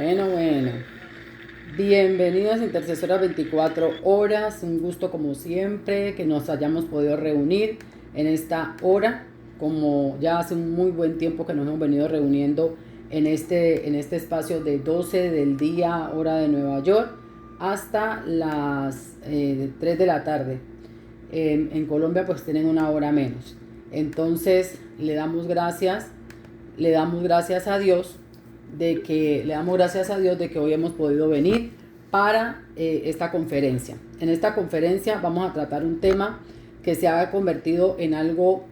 Bueno. Bienvenidas intercesoras 24 horas. Un gusto como siempre que nos hayamos podido reunir en esta hora. Como ya hace un muy buen tiempo que nos hemos venido reuniendo en este espacio de 12 del día, hora de Nueva York, hasta las 3 de la tarde. En Colombia pues tienen una hora menos. Entonces le damos gracias a Dios de que hoy hemos podido venir para esta conferencia. En esta conferencia vamos a tratar un tema que se ha convertido en algo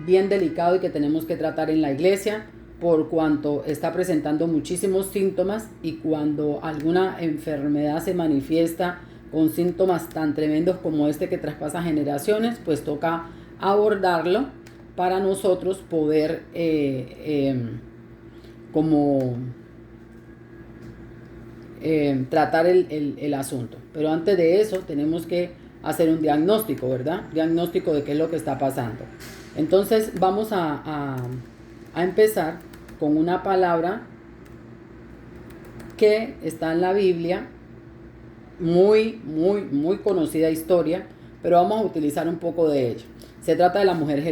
bien delicado y que tenemos que tratar en la iglesia, por cuanto está presentando muchísimos síntomas, y cuando alguna enfermedad se manifiesta con síntomas tan tremendos como este que traspasa generaciones, pues toca abordarlo para nosotros poder tratar el asunto. Pero antes de eso tenemos que hacer un diagnóstico, ¿verdad? Diagnóstico de qué es lo que está pasando. Entonces vamos a empezar con una palabra que está en la Biblia, muy conocida historia, pero vamos a utilizar un poco de ella. Se trata de la mujer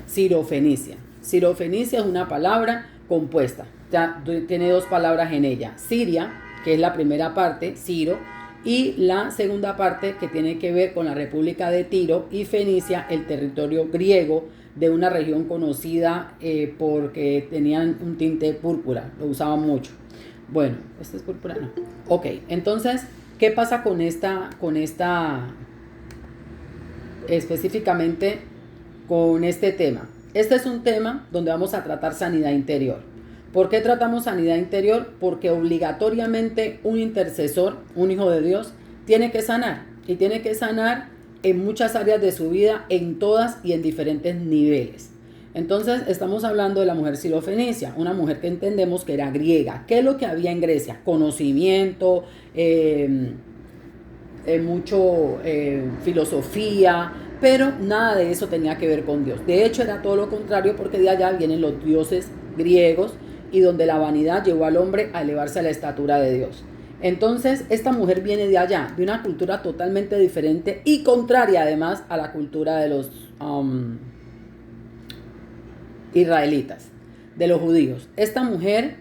Sirofenicia. Sirofenicia es una palabra compuesta. Ya tiene dos palabras en ella. Siria, que es la primera parte, Ciro, y la segunda parte que tiene que ver con la República de Tiro, y Fenicia, el territorio griego de una región conocida porque tenían un tinte púrpura, lo usaban mucho. Bueno, ¿esta es púrpura? No. Ok, entonces, ¿qué pasa con esta específicamente con este tema? Este es un tema donde vamos a tratar sanidad interior. ¿Por qué tratamos sanidad interior? Porque obligatoriamente un intercesor, un hijo de Dios, tiene que sanar. Y tiene que sanar en muchas áreas de su vida, en todas y en diferentes niveles. Entonces estamos hablando de la mujer sirofenicia, una mujer que entendemos que era griega. ¿Qué es lo que había en Grecia? Conocimiento, mucho filosofía, pero nada de eso tenía que ver con Dios. De hecho, era todo lo contrario, porque de allá vienen los dioses griegos, y donde la vanidad llevó al hombre a elevarse a la estatura de Dios. Entonces, esta mujer viene de allá, de una cultura totalmente diferente y contraria además a la cultura de los israelitas, de los judíos. Esta mujer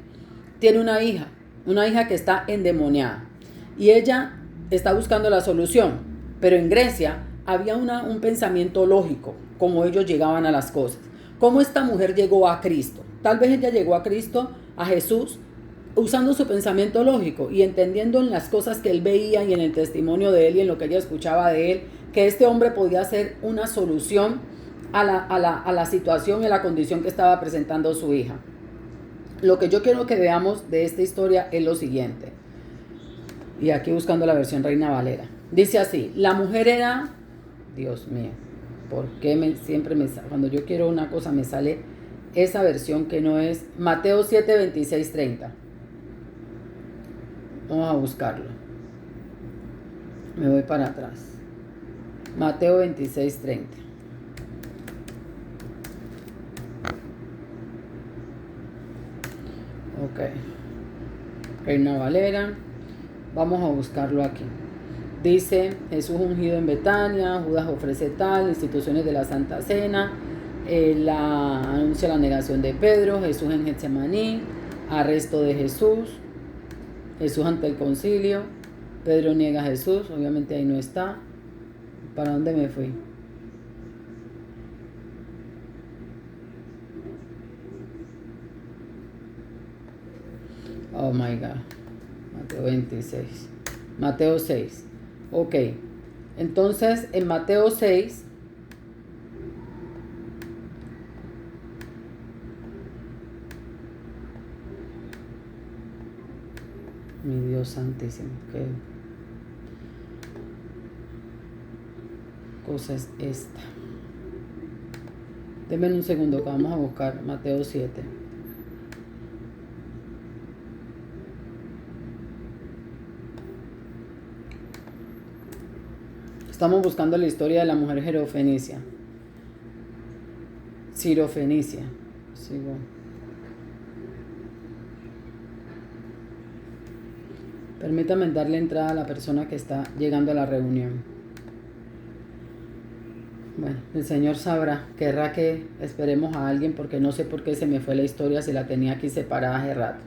tiene una hija que está endemoniada, y ella está buscando la solución. Pero en Grecia había un pensamiento lógico, como ellos llegaban a las cosas. ¿Cómo esta mujer llegó a Cristo? Tal vez ella llegó a Cristo, a Jesús, usando su pensamiento lógico y entendiendo en las cosas que él veía y en el testimonio de él y en lo que ella escuchaba de él, que este hombre podía ser una solución a la situación y a la condición que estaba presentando su hija. Lo que yo quiero que veamos de esta historia es lo siguiente. Y aquí buscando la versión Reina Valera. Dice así: la mujer era... Dios mío, ¿por qué siempre cuando yo quiero una cosa me sale esa versión que no es? Mateo 7, 26, 30. Vamos a buscarlo. Me voy para atrás. Mateo 26, 30. Ok. Reina Valera. Vamos a buscarlo aquí. Dice: Jesús ungido en Betania, Judas ofrece tal, instituciones de la Santa Cena, anuncia la negación de Pedro, Jesús en Getsemaní, arresto de Jesús ante el concilio, Pedro niega a Jesús, obviamente ahí no está. ¿Para dónde me fui? Oh my God. Mateo 26. Mateo 6. Ok. Entonces, en Mateo 6, mi Dios santísimo, qué cosa es esta. Denme un segundo que vamos a buscar Mateo 7. Estamos buscando la historia de la mujer Sirofenicia. Sigo. Permítame darle entrada a la persona que está llegando a la reunión. Bueno, el Señor sabrá, querrá que esperemos a alguien porque no sé por qué se me fue la historia si la tenía aquí separada hace rato.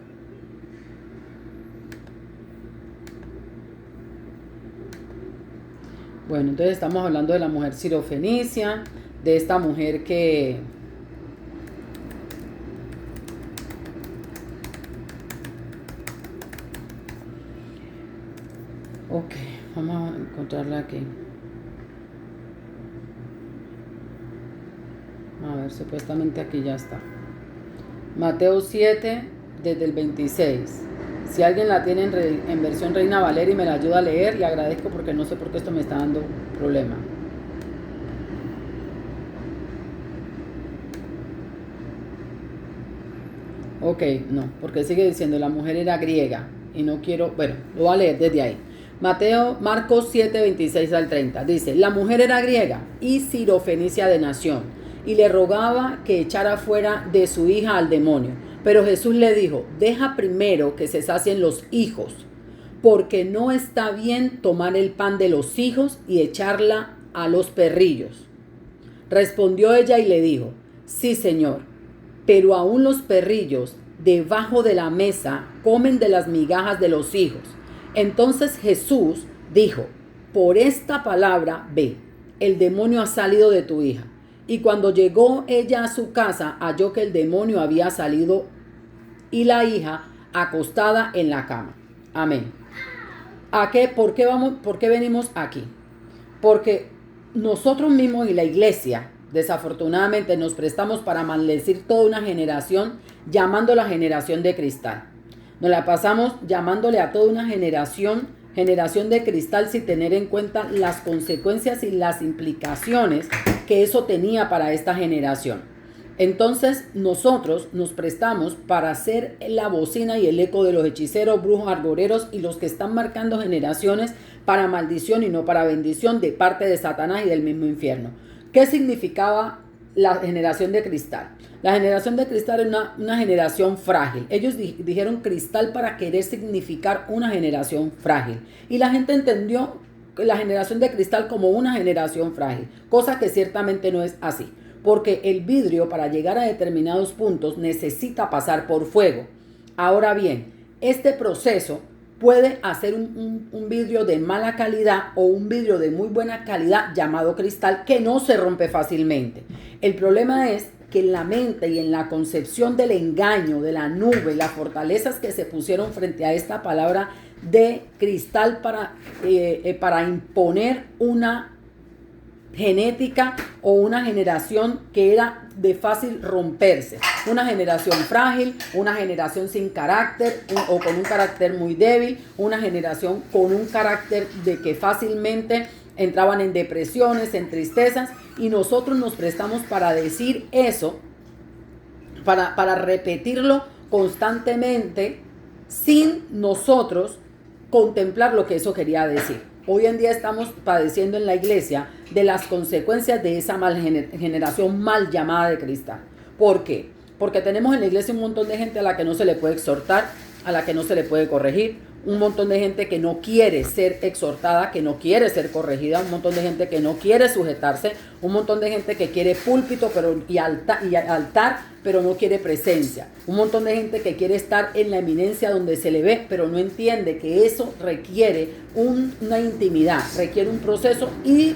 Bueno, entonces estamos hablando de la mujer sirofenicia, de esta mujer que ok, vamos a encontrarla aquí. A ver, supuestamente aquí ya está. Mateo 7, desde el 26. Si alguien la tiene en versión Reina Valera y me la ayuda a leer, le agradezco porque no sé por qué esto me está dando problema. Ok, no, porque sigue diciendo la mujer era griega y no quiero, bueno, lo voy a leer desde ahí. Marcos 7, 26 al 30. Dice, la mujer era griega y sirofenicia de nación y le rogaba que echara fuera de su hija al demonio. Pero Jesús le dijo, deja primero que se sacien los hijos, porque no está bien tomar el pan de los hijos y echarla a los perrillos. Respondió ella y le dijo, sí, Señor, pero aún los perrillos debajo de la mesa comen de las migajas de los hijos. Entonces Jesús dijo, por esta palabra ve, el demonio ha salido de tu hija. Y cuando llegó ella a su casa, halló que el demonio había salido y la hija acostada en la cama. Amén. ¿Por qué venimos aquí? Porque nosotros mismos y la iglesia, desafortunadamente, nos prestamos para maldecir toda una generación, llamando la generación de cristal. Nos la pasamos llamándole a toda una generación de cristal sin tener en cuenta las consecuencias y las implicaciones que eso tenía para esta generación. Entonces nosotros nos prestamos para ser la bocina y el eco de los hechiceros, brujos, arboreros y los que están marcando generaciones para maldición y no para bendición de parte de Satanás y del mismo infierno. ¿Qué significaba la generación de cristal? La generación de cristal es una generación frágil. Ellos dijeron cristal para querer significar una generación frágil. Y la gente entendió la generación de cristal como una generación frágil, cosa que ciertamente no es así. Porque el vidrio, para llegar a determinados puntos, necesita pasar por fuego. Ahora bien, este proceso puede hacer un vidrio de mala calidad o un vidrio de muy buena calidad llamado cristal que no se rompe fácilmente. El problema es que en la mente y en la concepción del engaño, de la nube, las fortalezas que se pusieron frente a esta palabra de cristal para imponer una genética o una generación que era de fácil romperse, una generación frágil, una generación sin carácter o con un carácter muy débil, una generación con un carácter de que fácilmente entraban en depresiones, en tristezas, y nosotros nos prestamos para decir eso, para repetirlo constantemente sin nosotros contemplar lo que eso quería decir. Hoy en día estamos padeciendo en la iglesia de las consecuencias de esa generación mal llamada de cristal. ¿Por qué? Porque tenemos en la iglesia un montón de gente a la que no se le puede exhortar, a la que no se le puede corregir, un montón de gente que no quiere ser exhortada, que no quiere ser corregida, un montón de gente que no quiere sujetarse, un montón de gente que quiere púlpito y altar, pero no quiere presencia, un montón de gente que quiere estar en la eminencia donde se le ve, pero no entiende que eso requiere una intimidad, requiere un proceso y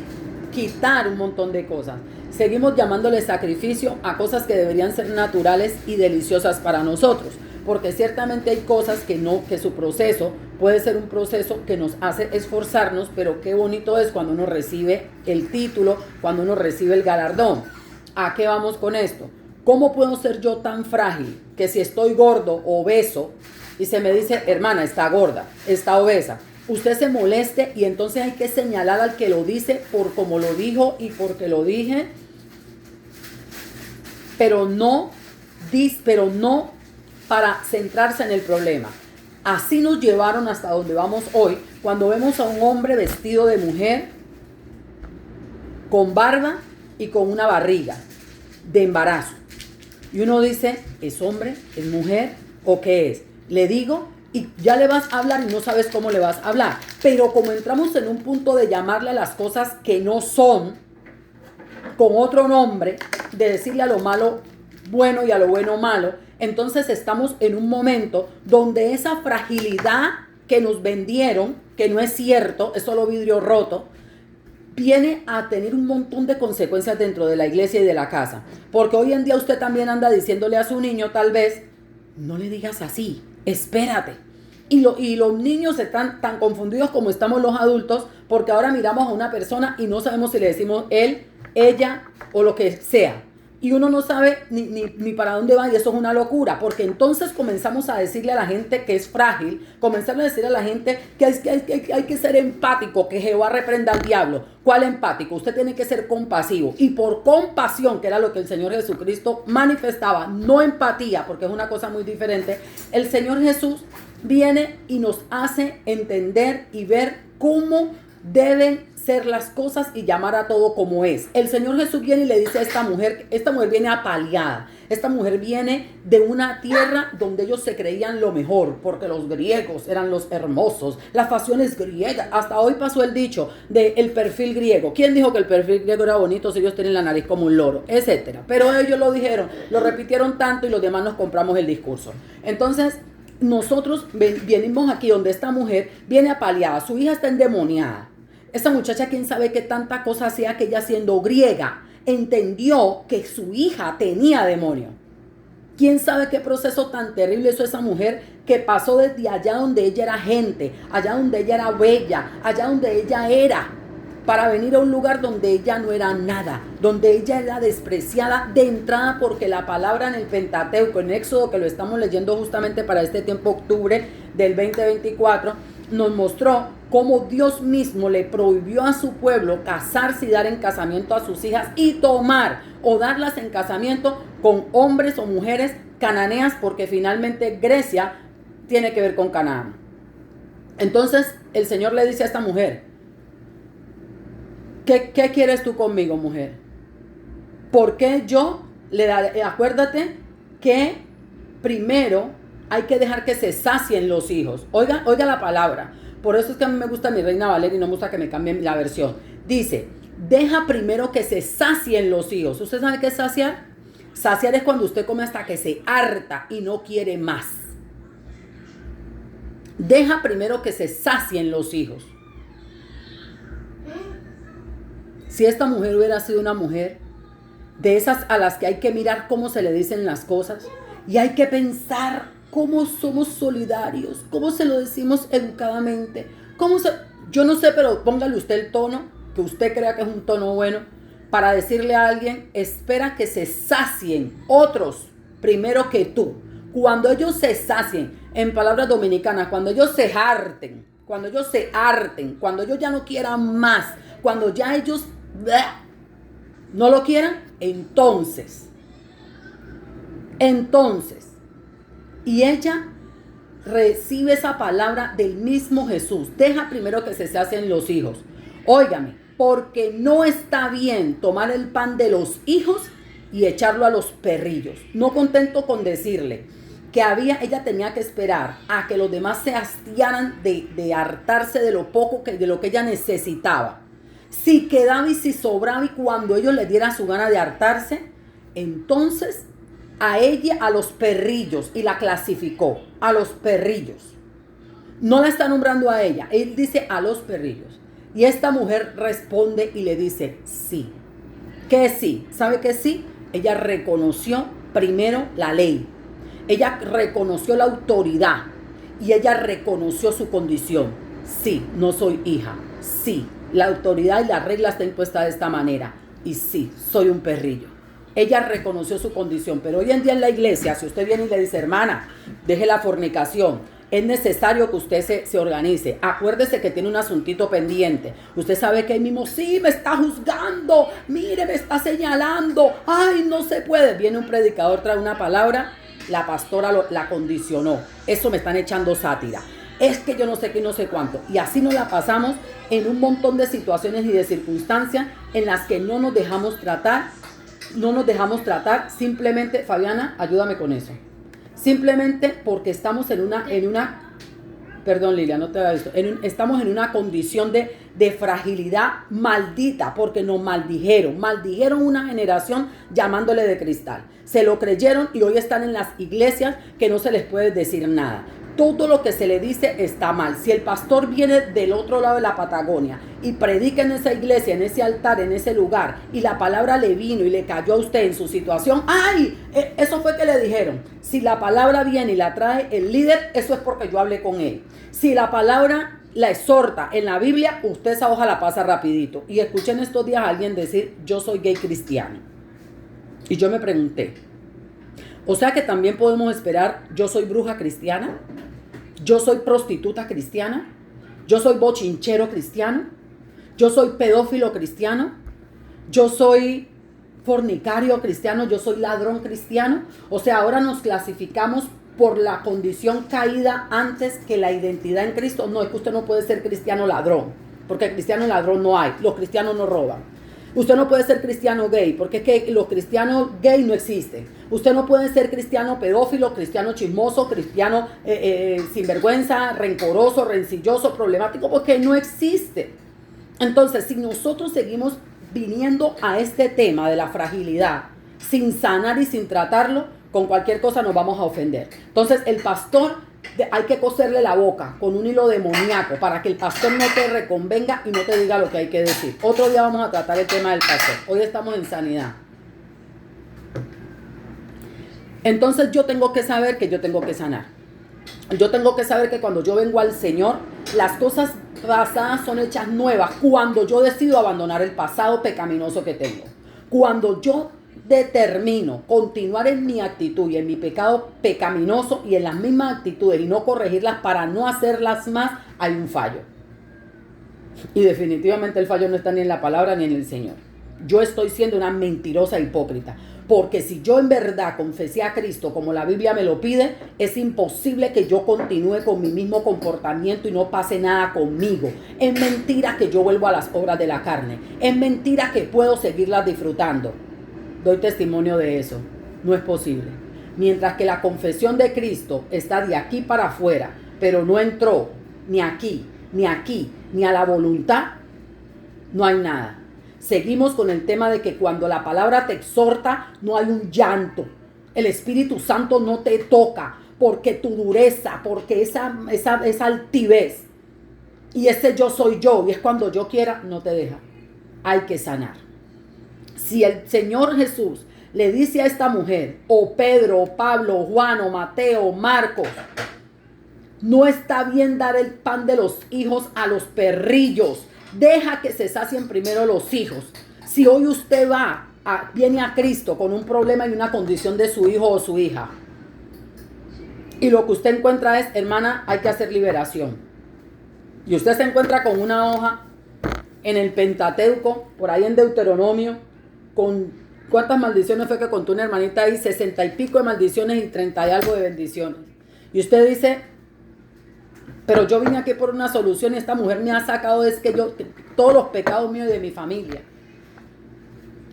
quitar un montón de cosas. Seguimos llamándole sacrificio a cosas que deberían ser naturales y deliciosas para nosotros, porque ciertamente hay cosas que su proceso puede ser un proceso que nos hace esforzarnos, pero qué bonito es cuando uno recibe el título, cuando uno recibe el galardón. ¿A qué vamos con esto? ¿Cómo puedo ser yo tan frágil que si estoy gordo o obeso y se me dice, hermana, está gorda, está obesa, usted se moleste y entonces hay que señalar al que lo dice por como lo dijo y porque lo dije, pero no para centrarse en el problema? Así nos llevaron hasta donde vamos hoy, cuando vemos a un hombre vestido de mujer, con barba y con una barriga de embarazo. Y uno dice, ¿es hombre? ¿Es mujer? ¿O qué es? Le digo y ya le vas a hablar y no sabes cómo le vas a hablar. Pero como entramos en un punto de llamarle a las cosas que no son, con otro nombre, de decirle a lo malo bueno y a lo bueno malo, entonces estamos en un momento donde esa fragilidad que nos vendieron, que no es cierto, es solo vidrio roto, viene a tener un montón de consecuencias dentro de la iglesia y de la casa. Porque hoy en día usted también anda diciéndole a su niño, tal vez, no le digas así, espérate. Y los niños están tan confundidos como estamos los adultos, porque ahora miramos a una persona y no sabemos si le decimos él, ella o lo que sea. Y uno no sabe ni para dónde va, y eso es una locura, porque entonces comenzamos a decirle a la gente que es frágil, comenzamos a decirle a la gente que hay que ser empático, que Jehová reprenda al diablo. ¿Cuál empático? Usted tiene que ser compasivo, y por compasión, que era lo que el Señor Jesucristo manifestaba, no empatía, porque es una cosa muy diferente, el Señor Jesús viene y nos hace entender y ver cómo deben ser las cosas y llamar a todo como es. El Señor Jesús viene y le dice a esta mujer viene apaleada, esta mujer viene de una tierra donde ellos se creían lo mejor, porque los griegos eran los hermosos, las facciones griegas, hasta hoy pasó el dicho del perfil griego. ¿Quién dijo que el perfil griego era bonito si ellos tienen la nariz como un loro? Etcétera. Pero ellos lo dijeron, lo repitieron tanto y los demás nos compramos el discurso. Entonces, nosotros venimos aquí donde esta mujer viene apaleada, su hija está endemoniada. Esa muchacha, quién sabe qué tanta cosa hacía, que ella siendo griega entendió que su hija tenía demonio. Quién sabe qué proceso tan terrible hizo esa mujer, que pasó desde allá donde ella era gente, allá donde ella era bella, allá donde ella era, para venir a un lugar donde ella no era nada, donde ella era despreciada de entrada, porque la palabra en el Pentateuco, en Éxodo, que lo estamos leyendo justamente para este tiempo, octubre del 2024, nos mostró cómo Dios mismo le prohibió a su pueblo casarse y dar en casamiento a sus hijas y tomar o darlas en casamiento con hombres o mujeres cananeas, porque finalmente Grecia tiene que ver con Canaán. Entonces el Señor le dice a esta mujer, ¿qué quieres tú conmigo, mujer? ¿Por qué yo le daré? Acuérdate que primero hay que dejar que se sacien los hijos. Oiga la palabra. Por eso es que a mí me gusta mi Reina Valera y no me gusta que me cambien la versión. Dice, deja primero que se sacien los hijos. ¿Usted sabe qué es saciar? Saciar es cuando usted come hasta que se harta y no quiere más. Deja primero que se sacien los hijos. Si esta mujer hubiera sido una mujer de esas a las que hay que mirar cómo se le dicen las cosas y hay que pensar cómo somos solidarios, cómo se lo decimos educadamente, yo no sé, pero póngale usted el tono que usted crea que es un tono bueno para decirle a alguien, espera que se sacien otros primero que tú. Cuando ellos se sacien, en palabras dominicanas, cuando ellos se harten, cuando ellos ya no quieran más, cuando ya ellos no lo quieran, entonces, y ella recibe esa palabra del mismo Jesús. Deja primero que se sacien los hijos. Óigame, porque no está bien tomar el pan de los hijos y echarlo a los perrillos. No contento con decirle que ella tenía que esperar a que los demás se hastiaran de hartarse de lo poco de lo que ella necesitaba. Si quedaba y si sobraba, y cuando ellos le dieran su gana de hartarse, entonces a ella, a los perrillos, y la clasificó, a los perrillos. No la está nombrando a ella, él dice a los perrillos. Y esta mujer responde y le dice sí. ¿Qué sí? ¿Sabe qué sí? Ella reconoció primero la ley, ella reconoció la autoridad y ella reconoció su condición. Sí, no soy hija. Sí, la autoridad y la regla está impuesta de esta manera. Y sí, soy un perrillo. Ella reconoció su condición, pero hoy en día en la iglesia, si usted viene y le dice, hermana, deje la fornicación, es necesario que usted se organice. Acuérdese que tiene un asuntito pendiente. Usted sabe que ahí mismo, sí, me está juzgando, mire, me está señalando, ay, no se puede. Viene un predicador, trae una palabra, la pastora la condicionó. Eso me están echando sátira. Es que yo no sé qué, no sé cuánto. Y así nos la pasamos en un montón de situaciones y de circunstancias en las que no nos dejamos tratar. Simplemente, Fabiana, ayúdame con eso. Simplemente porque estamos en una Perdón, Lilia, no te había visto. Estamos en una condición de fragilidad maldita porque nos maldijeron. Maldijeron una generación llamándole de cristal. Se lo creyeron y hoy están en las iglesias que no se les puede decir nada. Todo lo que se le dice está mal. Si el pastor viene del otro lado de la Patagonia y predica en esa iglesia, en ese altar, en ese lugar, y la palabra le vino y le cayó a usted en su situación, ¡ay! Eso fue que le dijeron. Si la palabra viene y la trae el líder, eso es porque yo hablé con él. Si la palabra la exhorta en la Biblia, usted esa hoja la pasa rapidito. Y escuché en estos días a alguien decir, yo soy gay cristiano. Y yo me pregunté, o sea que también podemos esperar, yo soy bruja cristiana. Yo soy prostituta cristiana, yo soy bochinchero cristiano, yo soy pedófilo cristiano, yo soy fornicario cristiano, yo soy ladrón cristiano. O sea, ahora nos clasificamos por la condición caída antes que la identidad en Cristo. No, es que usted no puede ser cristiano ladrón, porque cristiano ladrón no hay, los cristianos no roban. Usted no puede ser cristiano gay, porque es que los cristianos gay no existen. Usted no puede ser cristiano pedófilo, cristiano chismoso, cristiano sinvergüenza, rencoroso, rencilloso, problemático, porque no existe. Entonces, si nosotros seguimos viniendo a este tema de la fragilidad, sin sanar y sin tratarlo, con cualquier cosa nos vamos a ofender. Entonces, el pastor hay que coserle la boca con un hilo demoníaco para que el pastor no te reconvenga y no te diga lo que hay que decir. Otro día vamos a tratar el tema del pastor. Hoy estamos en sanidad. Entonces yo tengo que saber que yo tengo que sanar. Yo tengo que saber que cuando yo vengo al Señor, las cosas pasadas son hechas nuevas cuando yo decido abandonar el pasado pecaminoso que tengo. Cuando yo determino continuar en mi actitud y en mi pecado pecaminoso y en las mismas actitudes y no corregirlas para no hacerlas más, hay un fallo. Y definitivamente el fallo no está ni en la palabra ni en el Señor. Yo estoy siendo una mentirosa hipócrita. Porque si yo en verdad confesé a Cristo como la Biblia me lo pide, es imposible que yo continúe con mi mismo comportamiento y no pase nada conmigo. Es mentira que yo vuelvo a las obras de la carne. Es mentira que puedo seguirlas disfrutando. Doy testimonio de eso. No es posible. Mientras que la confesión de Cristo está de aquí para afuera, pero no entró ni aquí, ni a la voluntad, no hay nada. Seguimos con el tema de que cuando la palabra te exhorta, no hay un llanto. El Espíritu Santo no te toca porque tu dureza, porque esa altivez y ese yo soy yo, y es cuando yo quiera, no te deja. Hay que sanar. Si el Señor Jesús le dice a esta mujer, o Pedro, o Pablo, o Juan, o Mateo, o Marcos, no está bien dar el pan de los hijos a los perrillos. Deja que se sacien primero los hijos. Si hoy usted viene a Cristo con un problema y una condición de su hijo o su hija, y lo que usted encuentra es, hermana, hay que hacer liberación, y usted se encuentra con una hoja en el Pentateuco, por ahí en Deuteronomio, con cuántas maldiciones fue que contó una hermanita ahí, 60 y pico de maldiciones y 30 y algo de bendiciones, y usted dice, pero yo vine aquí por una solución y esta mujer me ha sacado todos los pecados míos y de mi familia.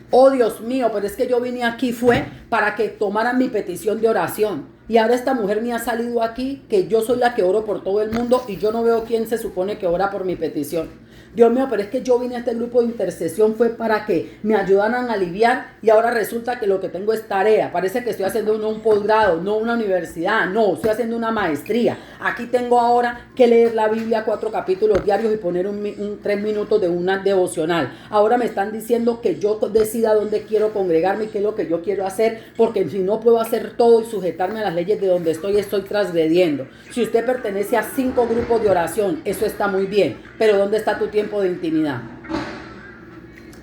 Oh Dios mío, pero es que yo vine aquí fue para que tomaran mi petición de oración. Y ahora esta mujer me ha salido aquí que yo soy la que oro por todo el mundo y yo no veo quién se supone que ora por mi petición. Dios mío, pero es que yo vine a este grupo de intercesión fue para que me ayudaran a aliviar y ahora resulta que lo que tengo es tarea. Parece que estoy haciendo un posgrado, no una universidad, no, estoy haciendo una maestría. Aquí tengo ahora que leer la Biblia 4 capítulos diarios y poner 3 minutos de una devocional. Ahora me están diciendo que yo decida dónde quiero congregarme y qué es lo que yo quiero hacer, porque si no puedo hacer todo y sujetarme a las leyes de donde estoy transgrediendo. Si usted pertenece a 5 grupos de oración, eso está muy bien, pero ¿dónde está tu tiempo de intimidad?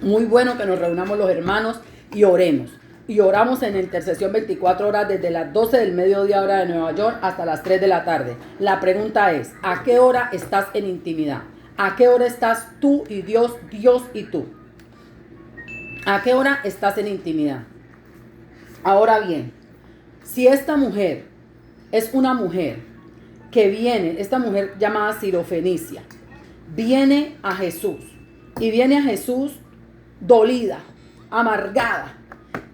Muy bueno que nos reunamos los hermanos y oremos. Y oramos en intercesión 24 horas desde las 12 del mediodía hora de Nueva York hasta las 3 de la tarde. La pregunta es, ¿a qué hora estás en intimidad? ¿A qué hora estás tú y Dios, Dios y tú? ¿A qué hora estás en intimidad? Ahora bien, si esta mujer es una mujer que viene, esta mujer llamada Sirofenicia, viene a Jesús y viene a Jesús dolida, amargada,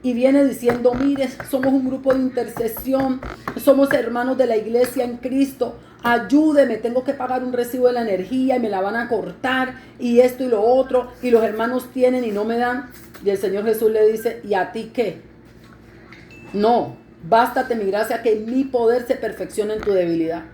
y viene diciendo, mire, somos un grupo de intercesión, somos hermanos de la iglesia en Cristo, ayúdeme, tengo que pagar un recibo de la energía y me la van a cortar y esto y lo otro y los hermanos tienen y no me dan. Y el Señor Jesús le dice, ¿y a ti qué? No, bástate mi gracia, que mi poder se perfecciona en tu debilidad.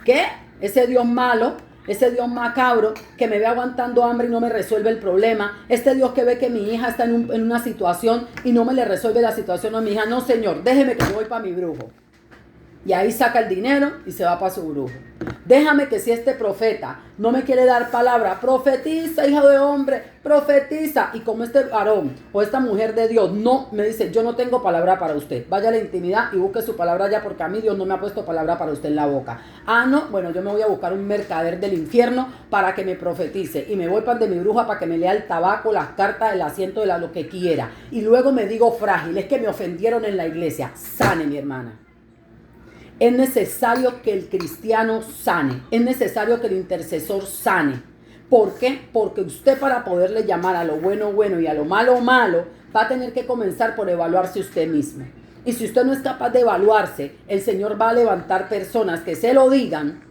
¿Qué? Ese Dios malo, ese Dios macabro que me ve aguantando hambre y no me resuelve el problema, este Dios que ve que mi hija está en una situación y no me le resuelve la situación a mi hija. No, Señor, déjeme que yo voy para mi brujo. Y ahí saca el dinero y se va para su brujo. Déjame que si este profeta no me quiere dar palabra, profetiza, hijo de hombre, profetiza. Y como este varón o esta mujer de Dios no me dice, yo no tengo palabra para usted, vaya a la intimidad y busque su palabra ya, porque a mí Dios no me ha puesto palabra para usted en la boca. Ah, no, bueno, yo me voy a buscar un mercader del infierno para que me profetice. Y me voy para de mi bruja para que me lea el tabaco, las cartas, el asiento, lo que quiera. Y luego me digo frágil, es que me ofendieron en la iglesia. Sane, mi hermana. Es necesario que el cristiano sane. Es necesario que el intercesor sane. ¿Por qué? Porque usted, para poderle llamar a lo bueno, bueno y a lo malo, malo, va a tener que comenzar por evaluarse usted mismo. Y si usted no es capaz de evaluarse, el Señor va a levantar personas que se lo digan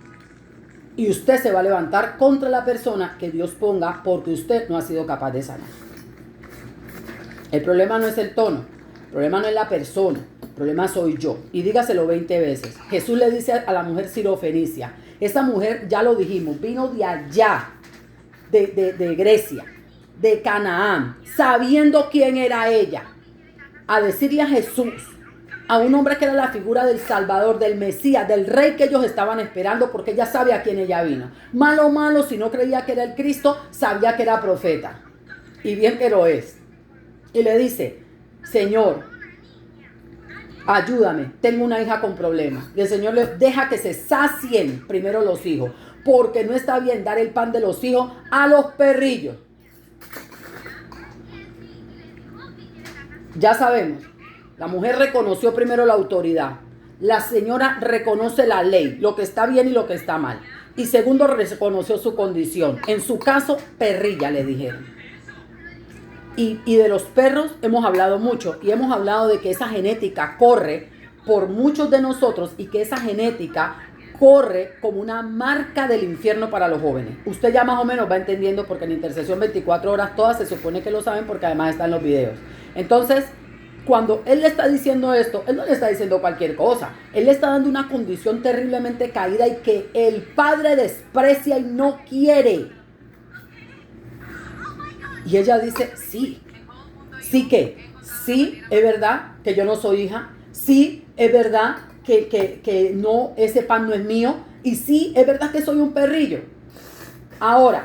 y usted se va a levantar contra la persona que Dios ponga porque usted no ha sido capaz de sanar. El problema no es el tono, el problema no es la persona. El problema soy yo. Y dígaselo 20 veces. Jesús le dice a la mujer sirofenicia. Esa mujer, ya lo dijimos, vino de allá, de Grecia, de Canaán, sabiendo quién era ella, a decirle a Jesús, a un hombre que era la figura del Salvador, del Mesías, del Rey que ellos estaban esperando, porque ella sabe a quién ella vino. Malo, malo, si no creía que era el Cristo, sabía que era profeta. Y bien que lo es. Y le dice, Señor, ayúdame, tengo una hija con problemas. Y el Señor le deja que se sacien primero los hijos, porque no está bien dar el pan de los hijos a los perrillos. Ya sabemos, la mujer reconoció primero la autoridad. La señora reconoce la ley, lo que está bien y lo que está mal. Y segundo, reconoció su condición. En su caso, perrilla, le dijeron. Y de los perros hemos hablado mucho y hemos hablado de que esa genética corre por muchos de nosotros y que esa genética corre como una marca del infierno para los jóvenes. Usted ya más o menos va entendiendo, porque en Intercesión 24 horas todas se supone que lo saben porque además están los videos. Entonces, cuando él le está diciendo esto, él no le está diciendo cualquier cosa. Él le está dando una condición terriblemente caída y que el padre desprecia y no quiere. Y ella dice, sí. ¿Sí qué? Sí, es verdad que yo no soy hija. Sí, es verdad que no, ese pan no es mío. Y sí, es verdad que soy un perrillo. Ahora,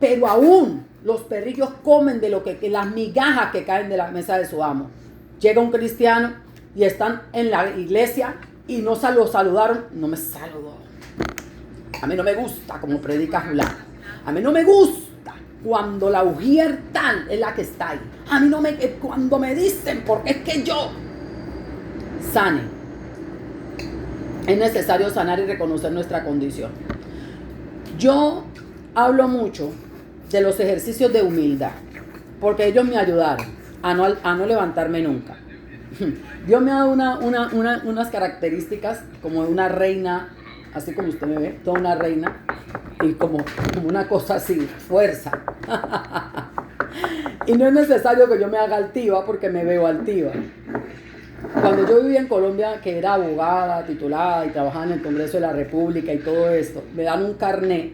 pero aún los perrillos comen de que las migajas que caen de la mesa de su amo. Llega un cristiano y están en la iglesia y no lo saludaron. No me saludó. A mí no me gusta como predica fulano. A mí no me gusta cuando la ujier tal es la que está ahí. A mí no me... Cuando me dicen, porque es que yo... Sane. Es necesario sanar y reconocer nuestra condición. Yo hablo mucho de los ejercicios de humildad, porque ellos me ayudaron a no levantarme nunca. Dios me ha dado unas características como de una reina, así como usted me ve, toda una reina, y como una cosa así, fuerza. Y no es necesario que yo me haga altiva porque me veo altiva. Cuando yo vivía en Colombia, que era abogada, titulada y trabajaba en el Congreso de la República y todo esto, me dan un carnet,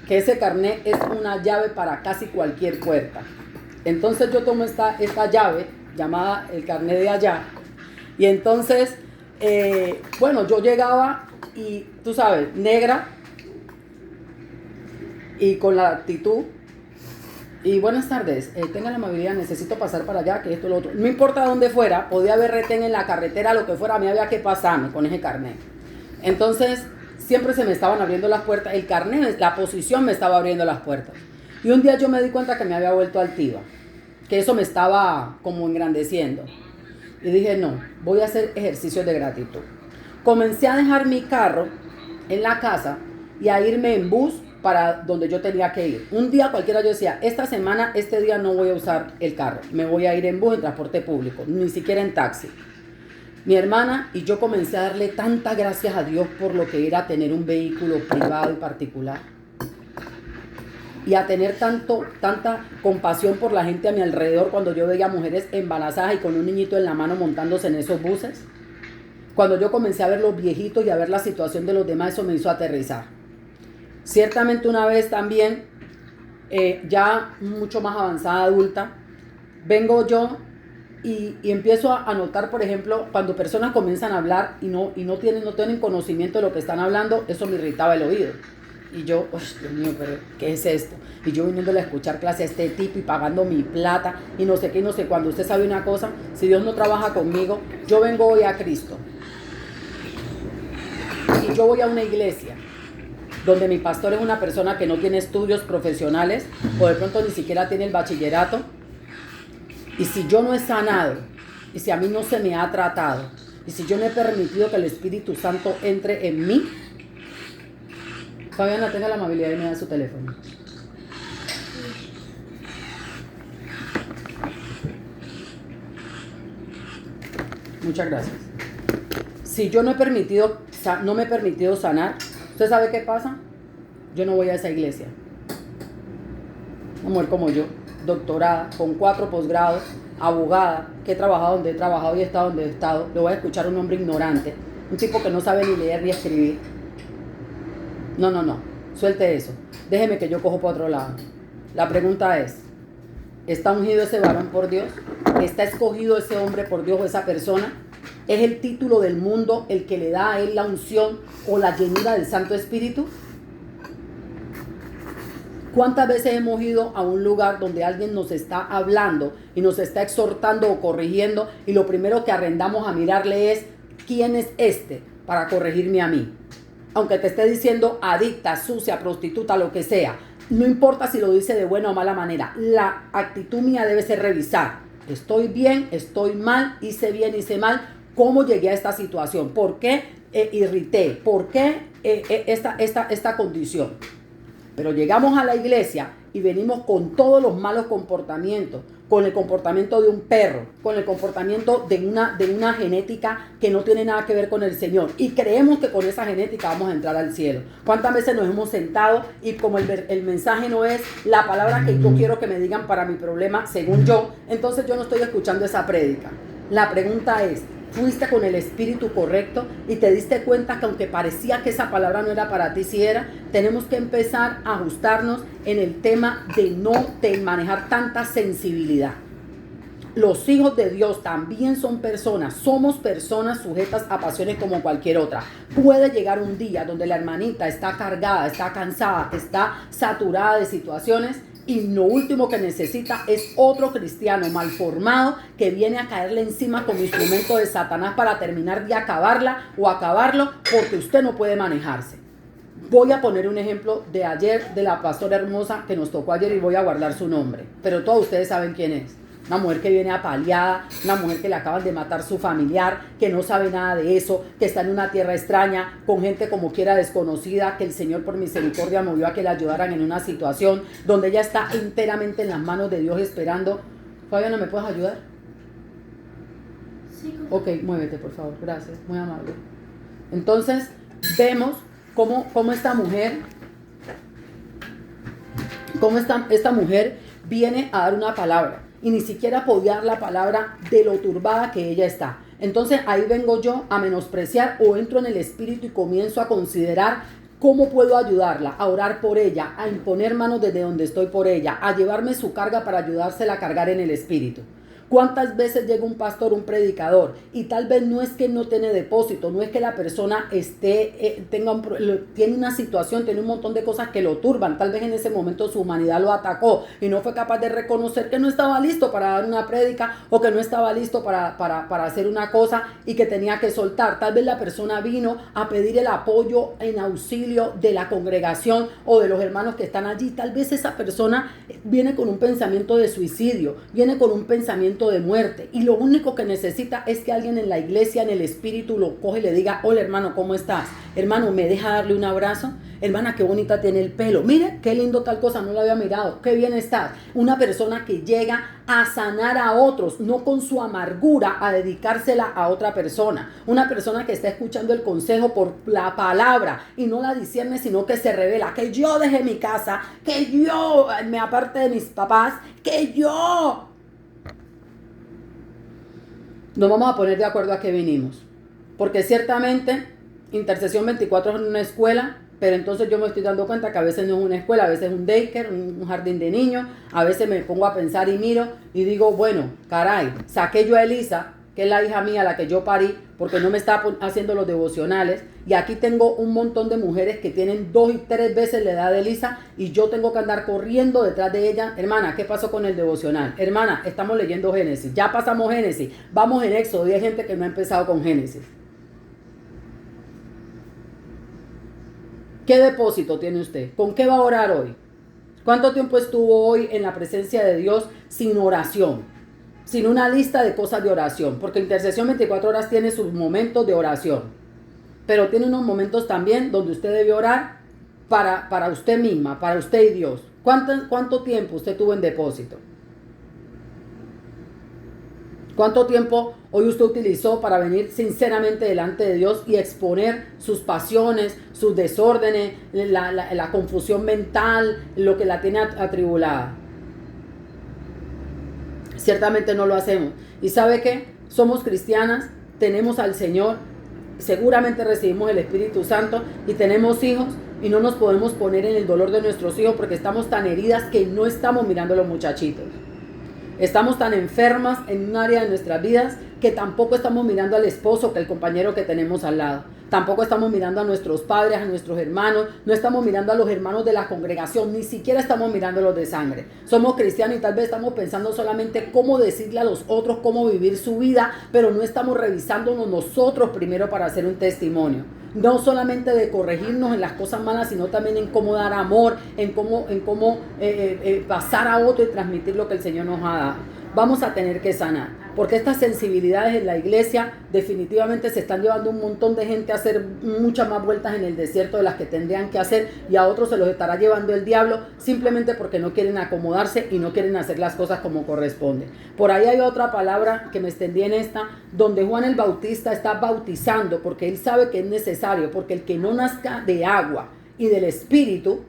que ese carnet es una llave para casi cualquier puerta. Entonces yo tomo esta llave, llamada el carnet de allá, y entonces, bueno, yo llegaba y, tú sabes, negra, y con la actitud, y buenas tardes, tenga la amabilidad, necesito pasar para allá, que esto, lo otro. No importa dónde fuera, podía haber retén en la carretera, lo que fuera, a mí había que pasarme con ese carnet. Entonces, siempre se me estaban abriendo las puertas, el carnet, la posición me estaba abriendo las puertas. Y un día yo me di cuenta que me había vuelto altiva, que eso me estaba como engrandeciendo. Y dije, no, voy a hacer ejercicios de gratitud. Comencé a dejar mi carro en la casa y a irme en bus para donde yo tenía que ir. Un día cualquiera yo decía, esta semana, este día no voy a usar el carro, me voy a ir en bus, en transporte público, ni siquiera en taxi. Mi hermana y yo comencé a darle tantas gracias a Dios por lo que era tener un vehículo privado y particular. Y a tener tanta compasión por la gente a mi alrededor cuando yo veía mujeres embarazadas y con un niñito en la mano montándose en esos buses. Cuando yo comencé a ver los viejitos y a ver la situación de los demás, eso me hizo aterrizar. Ciertamente una vez también, ya mucho más avanzada adulta, vengo yo y empiezo a notar, por ejemplo, cuando personas comienzan a hablar y no tienen conocimiento de lo que están hablando, eso me irritaba el oído. Y yo, Dios mío, pero ¿qué es esto? Y yo viniéndole a escuchar clase a este tipo y pagando mi plata y no sé qué, no sé cuándo. Usted sabe una cosa, si Dios no trabaja conmigo, yo vengo hoy a Cristo. Y yo voy a una iglesia donde mi pastor es una persona que no tiene estudios profesionales o de pronto ni siquiera tiene el bachillerato. Y si yo no he sanado, y si a mí no se me ha tratado, y si yo no he permitido que el Espíritu Santo entre en mí, Fabiana, tenga la amabilidad de me dar su teléfono. Muchas gracias. Si yo no me he permitido sanar, ¿usted sabe qué pasa? Yo no voy a esa iglesia. Una mujer como yo, doctorada, con 4 posgrados, abogada, que he trabajado donde he trabajado y he estado donde he estado, le voy a escuchar a un hombre ignorante, un tipo que no sabe ni leer ni escribir. No, suelte eso. Déjeme que yo cojo para otro lado. La pregunta es, ¿está ungido ese varón por Dios? ¿Está escogido ese hombre por Dios o esa persona? ¿Es el título del mundo el que le da a él la unción o la llenura del Santo Espíritu? ¿Cuántas veces hemos ido a un lugar donde alguien nos está hablando y nos está exhortando o corrigiendo y lo primero que arrendamos a mirarle es ¿quién es este para corregirme a mí? Aunque te esté diciendo adicta, sucia, prostituta, lo que sea, no importa si lo dice de buena o mala manera, la actitud mía debe ser revisar. Estoy bien, estoy mal, hice bien, hice mal, ¿cómo llegué a esta situación? ¿Por qué irrité? ¿Por qué esta condición? Pero llegamos a la iglesia y venimos con todos los malos comportamientos, con el comportamiento de un perro, con el comportamiento de una genética que no tiene nada que ver con el Señor. Y creemos que con esa genética vamos a entrar al cielo. ¿Cuántas veces nos hemos sentado y como el mensaje no es la palabra que yo quiero que me digan para mi problema, según yo, entonces yo no estoy escuchando esa prédica? La pregunta es, ¿fuiste con el espíritu correcto y te diste cuenta que aunque parecía que esa palabra no era para ti, sí era? Tenemos que empezar a ajustarnos en el tema de manejar tanta sensibilidad. Los hijos de Dios también son personas, somos personas sujetas a pasiones como cualquier otra. Puede llegar un día donde la hermanita está cargada, está cansada, está saturada de situaciones y lo último que necesita es otro cristiano mal formado que viene a caerle encima como instrumento de Satanás para terminar de acabarla o acabarlo porque usted no puede manejarse. Voy a poner un ejemplo de ayer de la pastora hermosa que nos tocó ayer y voy a guardar su nombre, pero todos ustedes saben quién es. Una mujer que viene apaleada, una mujer que le acaban de matar su familiar, que no sabe nada de eso, que está en una tierra extraña, con gente como quiera desconocida, que el Señor por misericordia movió a que la ayudaran en una situación donde ella está enteramente en las manos de Dios esperando. Fabiana, ¿me puedes ayudar? Sí. Ok, muévete por favor, gracias, muy amable. Entonces, vemos cómo esta mujer viene a dar una palabra. Y ni siquiera podía dar la palabra de lo turbada que ella está. Entonces ahí vengo yo a menospreciar o entro en el espíritu y comienzo a considerar cómo puedo ayudarla, a orar por ella, a imponer manos desde donde estoy por ella, a llevarme su carga para ayudársela a cargar en el espíritu. ¿Cuántas veces llega un pastor, un predicador y tal vez no es que no tiene depósito, no es que la persona tiene una situación, tiene un montón de cosas que lo turban, tal vez en ese momento su humanidad lo atacó y no fue capaz de reconocer que no estaba listo para dar una prédica o que no estaba listo para hacer una cosa y que tenía que soltar? Tal vez la persona vino a pedir el apoyo en auxilio de la congregación o de los hermanos que están allí. Tal vez esa persona viene con un pensamiento de suicidio, viene con un pensamiento de muerte y lo único que necesita es que alguien en la iglesia, en el espíritu, lo coge y le diga: hola hermano, ¿cómo estás? Hermano, ¿me deja darle un abrazo? Hermana, qué bonita tiene el pelo. Mire, qué lindo tal cosa, no lo había mirado. Qué bien está. Una persona que llega a sanar a otros, no con su amargura a dedicársela a otra persona. Una persona que está escuchando el consejo por la palabra y no la discierne, sino que se revela. Que yo dejé mi casa, que yo me aparte de mis papás, que yo... Nos vamos a poner de acuerdo a qué vinimos. Porque ciertamente Intercesión 24 es una escuela, pero entonces yo me estoy dando cuenta que a veces no es una escuela, a veces es un daycare, un jardín de niños. A veces me pongo a pensar y miro y digo, bueno, caray, saqué yo a Elisa, que es la hija mía, la que yo parí, porque no me está haciendo los devocionales. Y aquí tengo un montón de mujeres que tienen 2 y 3 veces la edad de Elisa y yo tengo que andar corriendo detrás de ella. Hermana, ¿qué pasó con el devocional? Hermana, estamos leyendo Génesis, ya pasamos Génesis, vamos en Éxodo y hay gente que no ha empezado con Génesis. ¿Qué depósito tiene usted? ¿Con qué va a orar hoy? ¿Cuánto tiempo estuvo hoy en la presencia de Dios sin oración? Sin una lista de cosas de oración. Porque Intercesión 24 horas tiene sus momentos de oración. Pero tiene unos momentos también donde usted debe orar para usted misma, para usted y Dios. ¿Cuánto tiempo usted tuvo en depósito? ¿Cuánto tiempo hoy usted utilizó para venir sinceramente delante de Dios y exponer sus pasiones, sus desórdenes, la confusión mental, lo que la tiene atribulada? Ciertamente no lo hacemos. ¿Y sabe qué? Somos cristianas, tenemos al Señor, seguramente recibimos el Espíritu Santo y tenemos hijos y no nos podemos poner en el dolor de nuestros hijos porque estamos tan heridas que no estamos mirando a los muchachitos. Estamos tan enfermas en un área de nuestras vidas que tampoco estamos mirando al esposo, que el compañero que tenemos al lado. Tampoco estamos mirando a nuestros padres, a nuestros hermanos. No estamos mirando a los hermanos de la congregación. Ni siquiera estamos mirando a los de sangre. Somos cristianos y tal vez estamos pensando solamente cómo decirle a los otros cómo vivir su vida, pero no estamos revisándonos nosotros primero para hacer un testimonio. No solamente de corregirnos en las cosas malas, sino también en cómo dar amor, en cómo pasar a otro y transmitir lo que el Señor nos ha dado. Vamos a tener que sanar, porque estas sensibilidades en la iglesia definitivamente se están llevando un montón de gente a hacer muchas más vueltas en el desierto de las que tendrían que hacer, y a otros se los estará llevando el diablo simplemente porque no quieren acomodarse y no quieren hacer las cosas como corresponde. Por ahí hay otra palabra que me extendí en esta, donde Juan el Bautista está bautizando porque él sabe que es necesario, porque el que no nazca de agua y del Espíritu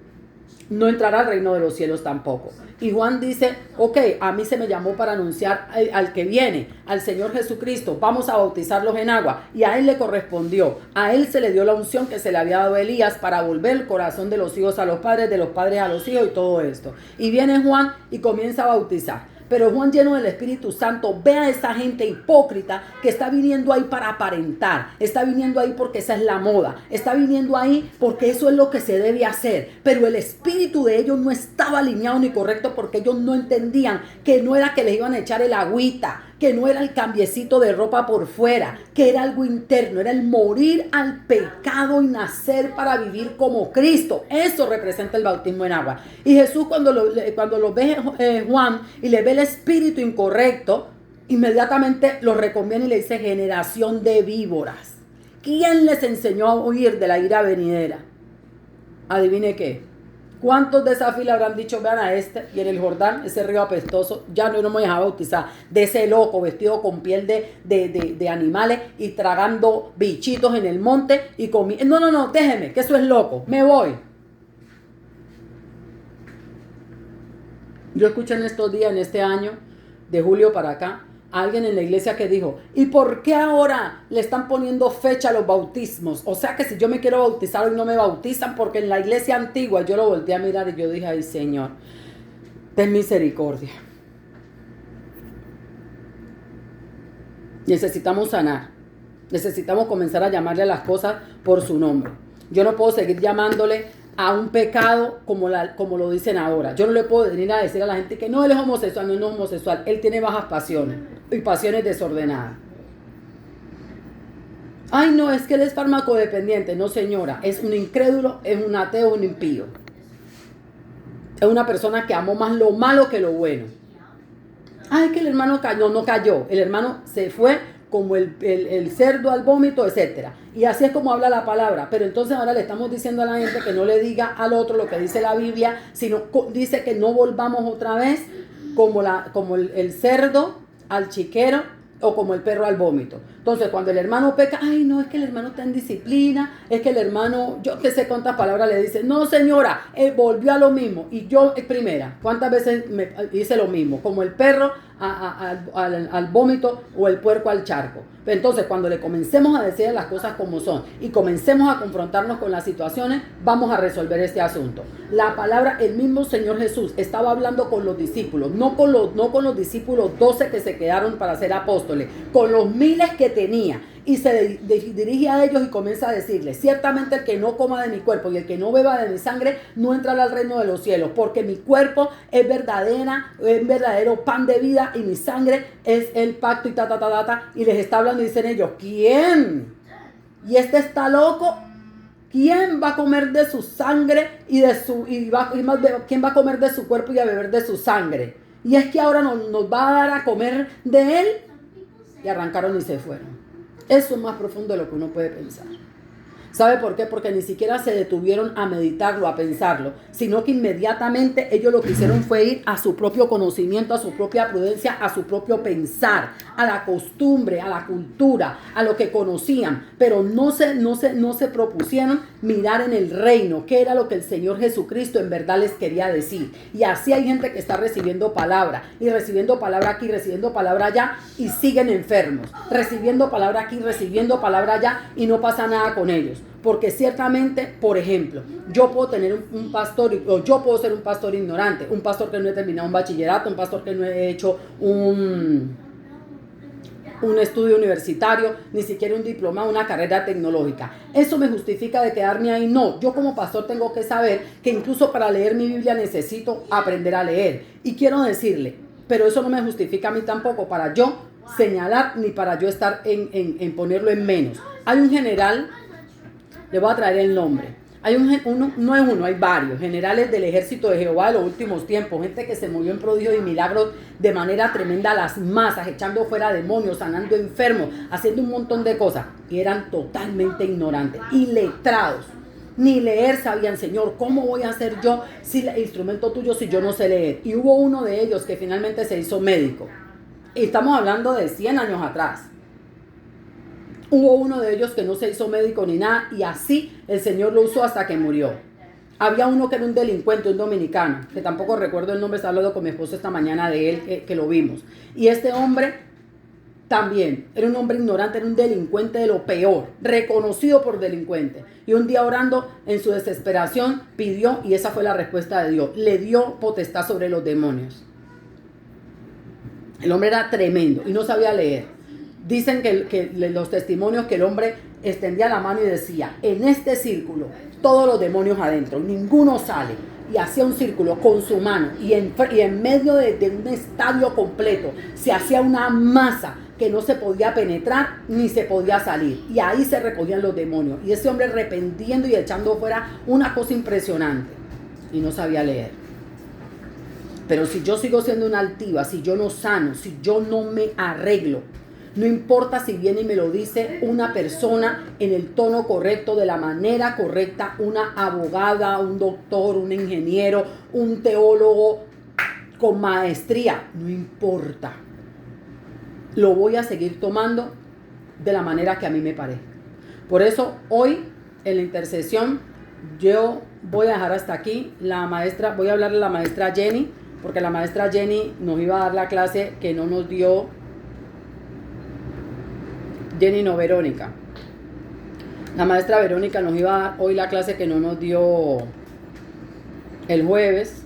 no entrará al reino de los cielos tampoco. Y Juan dice, ok, a mí se me llamó para anunciar al que viene, al Señor Jesucristo, vamos a bautizarlos en agua. Y a él le correspondió, a él se le dio la unción que se le había dado a Elías para volver el corazón de los hijos a los padres, de los padres a los hijos y todo esto. Y viene Juan y comienza a bautizar. Pero Juan, lleno del Espíritu Santo, ve a esa gente hipócrita que está viniendo ahí para aparentar, está viniendo ahí porque esa es la moda, está viniendo ahí porque eso es lo que se debe hacer, pero el espíritu de ellos no estaba alineado ni correcto porque ellos no entendían que no era que les iban a echar el agüita, que no era el cambiecito de ropa por fuera, que era algo interno, era el morir al pecado y nacer para vivir como Cristo. Eso representa el bautismo en agua. Y Jesús cuando lo ve Juan y le ve el espíritu incorrecto, inmediatamente lo reconviene y le dice: generación de víboras. ¿Quién les enseñó a huir de la ira venidera? Adivine qué. ¿Cuántos de esa fila habrán dicho, vean a este, y en el Jordán, ese río apestoso, ya no me dejaba bautizar, de ese loco vestido con piel de animales y tragando bichitos en el monte y comiendo? No, déjeme, que eso es loco, me voy. Yo escuché en estos días, en este año, de julio para acá, a alguien en la iglesia que dijo: ¿y por qué ahora le están poniendo fecha a los bautismos? O sea que si yo me quiero bautizar hoy no me bautizan, porque en la iglesia antigua. Yo lo volteé a mirar y yo dije: ay, Señor, ten misericordia. Necesitamos sanar. Necesitamos comenzar a llamarle a las cosas por su nombre. Yo no puedo seguir llamándole a un pecado como lo dicen ahora. Yo no le puedo venir a decir a la gente que no, él es homosexual. No es homosexual, él tiene bajas pasiones y pasiones desordenadas. Ay, no, es que él es farmacodependiente. No, señora, es un incrédulo, es un ateo, un impío. Es una persona que amó más lo malo que lo bueno. Ay, que el hermano cayó. No cayó, el hermano se fue como el cerdo al vómito, etc. Y así es como habla la palabra. Pero entonces ahora le estamos diciendo a la gente que no le diga al otro lo que dice la Biblia, sino dice que no volvamos otra vez como el cerdo al chiquero o como el perro al vómito. Entonces, cuando el hermano peca, ay, no, es que el hermano está en disciplina, es que el hermano, yo que sé cuántas palabras le dice, no señora, él volvió a lo mismo. Y yo, primera, ¿cuántas veces me hice lo mismo? Como el perro al vómito o el puerco al charco. Entonces, cuando le comencemos a decir las cosas como son y comencemos a confrontarnos con las situaciones, vamos a resolver este asunto. La palabra, el mismo Señor Jesús estaba hablando con los discípulos, no con los discípulos 12 que se quedaron para ser apóstoles, con los miles que tenía. Y se dirige a ellos y comienza a decirles, ciertamente el que no coma de mi cuerpo y el que no beba de mi sangre no entrará al reino de los cielos, porque mi cuerpo es verdadero pan de vida y mi sangre es el pacto y les está hablando y dicen ellos, ¿quién? Y este está loco. ¿Quién va a comer de su sangre quién va a comer de su cuerpo y a beber de su sangre? Y es que ahora nos va a dar a comer de él. Y arrancaron y se fueron. Eso es más profundo de lo que uno puede pensar. ¿Sabe por qué? Porque ni siquiera se detuvieron a meditarlo, a pensarlo, sino que inmediatamente ellos lo que hicieron fue ir a su propio conocimiento, a su propia prudencia, a su propio pensar, a la costumbre, a la cultura, a lo que conocían, pero no se propusieron mirar en el reino, qué era lo que el Señor Jesucristo en verdad les quería decir. Y así hay gente que está recibiendo palabra, y recibiendo palabra aquí, recibiendo palabra allá, y siguen enfermos, recibiendo palabra aquí, recibiendo palabra allá, y no pasa nada con ellos. Porque ciertamente, por ejemplo, yo puedo tener un pastor, o yo puedo ser un pastor ignorante, un pastor que no he terminado un bachillerato, un pastor que no he hecho un estudio universitario, ni siquiera un diploma, una carrera tecnológica. ¿Eso me justifica de quedarme ahí? No, yo como pastor tengo que saber que incluso para leer mi Biblia necesito aprender a leer. Y quiero decirle, pero eso no me justifica a mí tampoco para yo señalar ni para yo estar en ponerlo en menos. Hay un general, le voy a traer el nombre. No es uno, hay varios generales del ejército de Jehová de los últimos tiempos, gente que se movió en prodigios y milagros de manera tremenda a las masas, echando fuera demonios, sanando enfermos, haciendo un montón de cosas, y eran totalmente ignorantes, iletrados. Ni leer sabían, Señor, ¿cómo voy a hacer yo si el instrumento tuyo si yo no sé leer? Y hubo uno de ellos que finalmente se hizo médico. Y estamos hablando de 100 años atrás. Hubo uno de ellos que no se hizo médico ni nada, y así el Señor lo usó hasta que murió. Había uno que era un delincuente, un dominicano, que tampoco recuerdo el nombre, estaba hablando con mi esposo esta mañana de él, que lo vimos. Y este hombre también era un hombre ignorante, era un delincuente de lo peor, reconocido por delincuente. Y un día orando en su desesperación pidió, y esa fue la respuesta de Dios, le dio potestad sobre los demonios. El hombre era tremendo y no sabía leer. Dicen que los testimonios que el hombre extendía la mano y decía, en este círculo, todos los demonios adentro, ninguno sale. Y hacía un círculo con su mano y en medio de un estadio completo se hacía una masa que no se podía penetrar ni se podía salir. Y ahí se recogían los demonios. Y ese hombre arrepentiendo y echando fuera una cosa impresionante. Y no sabía leer. Pero si yo sigo siendo una altiva, si yo no sano, si yo no me arreglo, no importa si viene y me lo dice una persona en el tono correcto, de la manera correcta, una abogada, un doctor, un ingeniero, un teólogo con maestría, no importa. Lo voy a seguir tomando de la manera que a mí me parezca. Por eso hoy en la intercesión yo voy a dejar hasta aquí. Voy a hablarle a la maestra Jenny, porque la maestra Jenny nos iba a dar la clase que no nos dio Jenny, no, Verónica. La maestra Verónica nos iba a dar hoy la clase que no nos dio el jueves.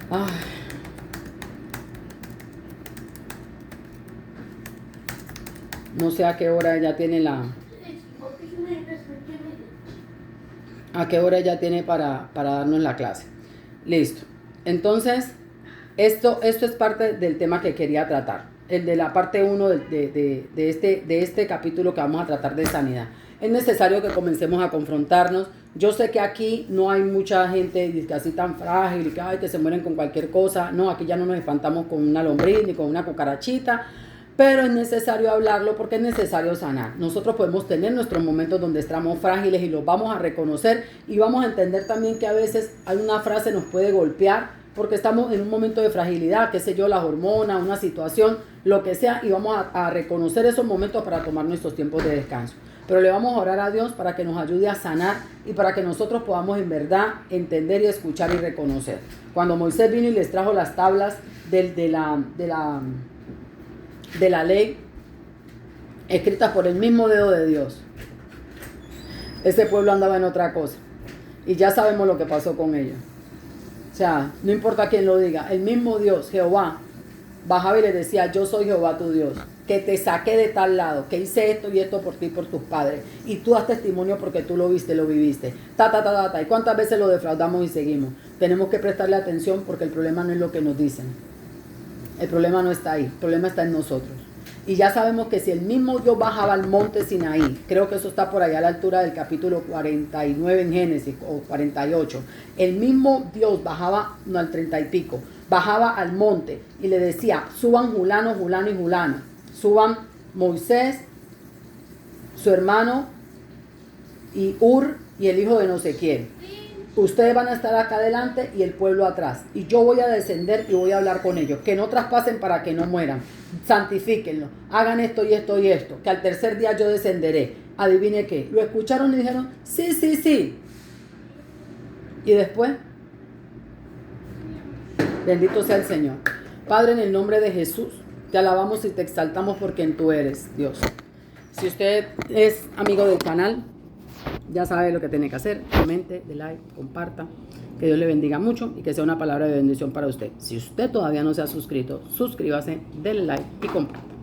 Ay. No sé a qué hora ella tiene a qué hora ella tiene para darnos la clase. Listo. Entonces, esto es parte del tema que quería tratar. el de la parte 1 de este capítulo que vamos a tratar de sanidad. Es necesario que comencemos a confrontarnos. Yo sé que aquí no hay mucha gente así tan frágil y que se mueren con cualquier cosa. No, aquí ya no nos espantamos con una lombriz ni con una cucarachita. Pero es necesario hablarlo porque es necesario sanar. Nosotros podemos tener nuestros momentos donde estamos frágiles y los vamos a reconocer. Y vamos a entender también que a veces hay una frase nos puede golpear porque estamos en un momento de fragilidad, qué sé yo, las hormonas, una situación, lo que sea. Y vamos a reconocer esos momentos para tomar nuestros tiempos de descanso. Pero le vamos a orar a Dios para que nos ayude a sanar y para que nosotros podamos en verdad entender y escuchar y reconocer. Cuando Moisés vino y les trajo las tablas de la ley, escritas por el mismo dedo de Dios, ese pueblo andaba en otra cosa. Y ya sabemos lo que pasó con ellos. O sea, no importa quién lo diga, el mismo Dios, Jehová, bajaba y le decía, yo soy Jehová tu Dios, que te saqué de tal lado, que hice esto y esto por ti y por tus padres. Y tú das testimonio porque tú lo viste, lo viviste. ¿Y cuántas veces lo defraudamos y seguimos? Tenemos que prestarle atención porque el problema no es lo que nos dicen. El problema no está ahí, el problema está en nosotros. Y ya sabemos que si el mismo Dios bajaba al monte Sinaí, creo que eso está por allá a la altura del capítulo 49 en Génesis, o 48, el mismo Dios bajaba, no al 30 y pico, bajaba al monte y le decía, suban Julano, Julano y Julano, suban Moisés, su hermano, y Ur, y el hijo de no sé quién. Ustedes van a estar acá adelante y el pueblo atrás. Y yo voy a descender y voy a hablar con ellos. Que no traspasen para que no mueran. Santifíquenlo. Hagan esto y esto y esto. Que al tercer día yo descenderé. Adivine qué. Lo escucharon y dijeron, sí, sí, sí. Y después, bendito sea el Señor. Padre, en el nombre de Jesús, te alabamos y te exaltamos por quien tú eres, Dios. Si usted es amigo del canal, ya sabe lo que tiene que hacer. Comente, de like, comparta. Que Dios le bendiga mucho y que sea una palabra de bendición para usted. Si usted todavía no se ha suscrito, suscríbase, denle like y comparta.